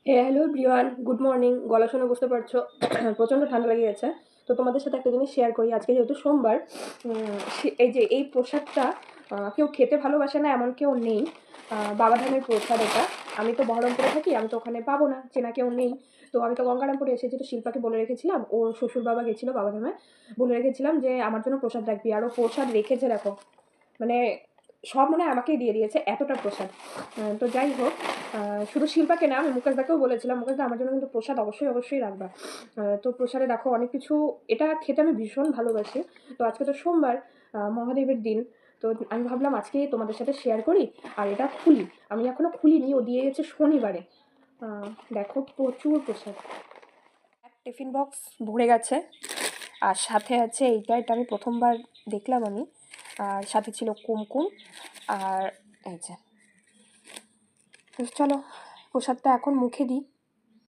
Hello everyone, good morning. গলা শুনে বুঝতে পারছো প্রচণ্ড ঠান্ডা লেগে গেছে। তো তোমাদের সাথে একটা জিনিস শেয়ার করি। আজকে যেহেতু সোমবার, এই যে এই প্রসাদটা কেউ খেতে ভালোবাসে না এমন কেউ নেই। বাবাধামের প্রসাদ এটা। আমি তো বহরমপুরে থাকি, আমি তো ওখানে পাবো না, চেনা কেউ নেই। তো আমি তো গঙ্গারামপুরে এসেছি, তো শিল্পাকে বলে রেখেছিলাম, ওর শ্বশুর বাবা গেছিলো বাবাধামে, বলে রেখেছিলাম যে আমার জন্য প্রসাদ রাখবি। আর ও প্রসাদ রেখেছে, দেখো মানে সব মনে হয় আমাকেই দিয়ে দিয়েছে, এতটা প্রসাদ। তো যাই হোক, শুধু শিল্পাকে না, আমি মুকেশদাকেও বলেছিলাম, মুকেশদা আমার জন্য কিন্তু প্রসাদ অবশ্যই অবশ্যই রাখবা। তো প্রসাদে দেখো অনেক কিছু, এটা খেতে আমি ভীষণ ভালোবাসি। তো আজকে তো সোমবার, মহাদেবের দিন। তো আমি ভাবলাম আজকে তোমাদের সাথে শেয়ার করি। আর এটা খুলি, আমি এখনো খুলিনি, ও দিয়ে গেছে শনিবারে। দেখো প্রচুর প্রসাদ, এক টিফিন বক্স ভরে গেছে। আর সাথে আছে এইটা, এটা আমি প্রথমবার দেখলাম আমি। আর সাথে ছিল কুমকুম। আর এই যে, তো চলো প্রসাদটা এখন মুখে দিই।